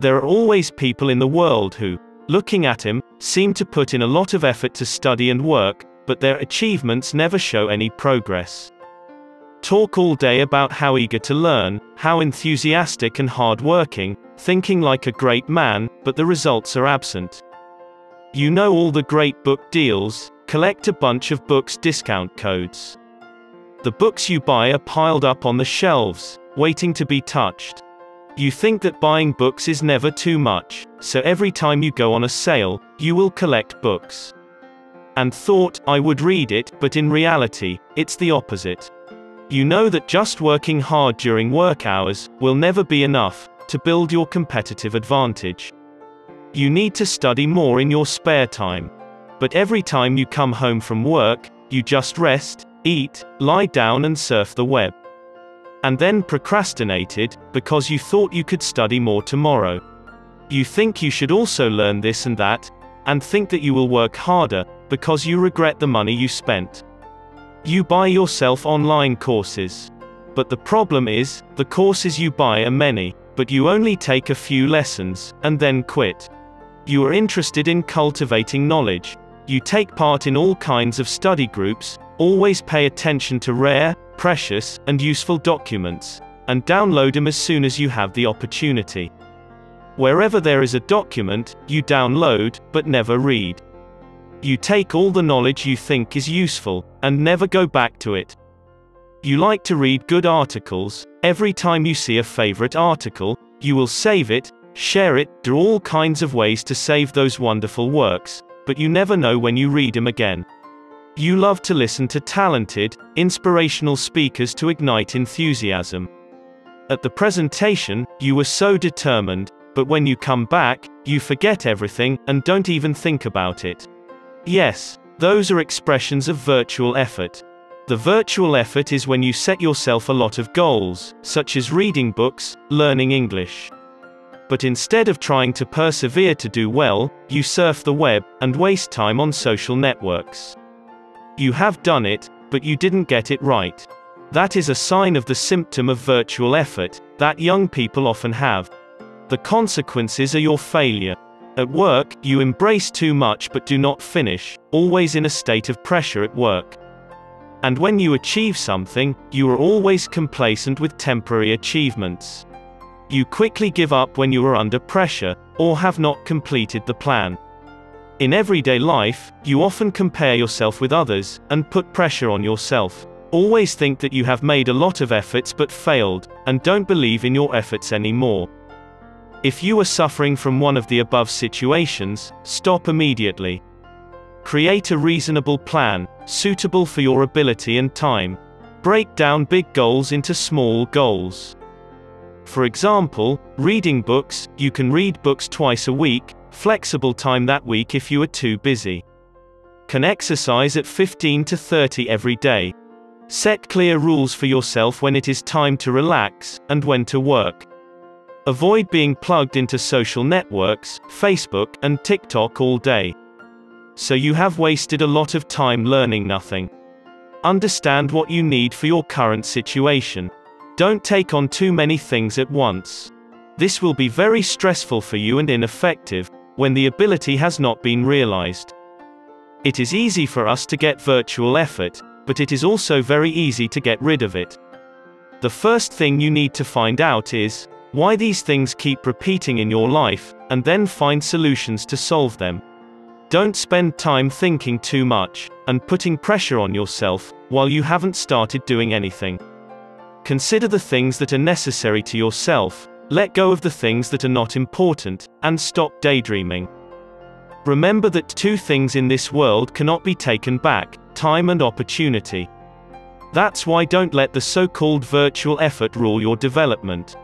There are always people in the world who, looking at him, seem to put in a lot of effort to study and work, but their achievements never show any progress. Talk all day about how eager to learn, how enthusiastic and hard-working, thinking like a great man, but the results are absent. You know all the great book deals, collect a bunch of books discount codes. The books you buy are piled up on the shelves, waiting to be touched. You think that buying books is never too much, so every time you go on a sale, you will collect books. And thought, I would read it, but in reality, it's the opposite. You know that just working hard during work hours will never be enough to build your competitive advantage. You need to study more in your spare time. But every time you come home from work, you just rest, eat, lie down and surf the web. And then procrastinated, because you thought you could study more tomorrow. You think you should also learn this and that, and think that you will work harder, because you regret the money you spent. You buy yourself online courses. But the problem is, the courses you buy are many, but you only take a few lessons, and then quit. You are interested in cultivating knowledge. You take part in all kinds of study groups, always pay attention to rare, precious, and useful documents, and download them as soon as you have the opportunity. Wherever there is a document, you download, but never read. You take all the knowledge you think is useful, and never go back to it. You like to read good articles. Every time you see a favorite article, you will save it, share it, do all kinds of ways to save those wonderful works, but you never know when you read them again. You love to listen to talented, inspirational speakers to ignite enthusiasm. At the presentation, you were so determined, but when you come back, you forget everything, and don't even think about it. Yes, those are expressions of virtual effort. The virtual effort is when you set yourself a lot of goals, such as reading books, learning English. But instead of trying to persevere to do well, you surf the web, and waste time on social networks. You have done it, but you didn't get it right. That is a sign of the symptom of virtual effort, that young people often have. The consequences are your failure. At work, you embrace too much but do not finish, always in a state of pressure at work. And when you achieve something, you are always complacent with temporary achievements. You quickly give up when you are under pressure, or have not completed the plan. In everyday life, you often compare yourself with others, and put pressure on yourself. Always think that you have made a lot of efforts but failed, and don't believe in your efforts anymore. If you are suffering from one of the above situations, stop immediately. Create a reasonable plan, suitable for your ability and time. Break down big goals into small goals. For example, reading books, you can read books twice a week, flexible time that week if you are too busy. Can exercise at 15 to 30 every day. Set clear rules for yourself when it is time to relax, and when to work. Avoid being plugged into social networks, Facebook, and TikTok all day. So you have wasted a lot of time learning nothing. Understand what you need for your current situation. Don't take on too many things at once. This will be very stressful for you and ineffective, when the ability has not been realized. It is easy for us to get virtual effort, but it is also very easy to get rid of it. The first thing you need to find out is why these things keep repeating in your life, and then find solutions to solve them. Don't spend time thinking too much, and putting pressure on yourself, while you haven't started doing anything. Consider the things that are necessary to yourself, let go of the things that are not important, and stop daydreaming. Remember that two things in this world cannot be taken back: time and opportunity. That's why don't let the so-called virtual effort rule your development.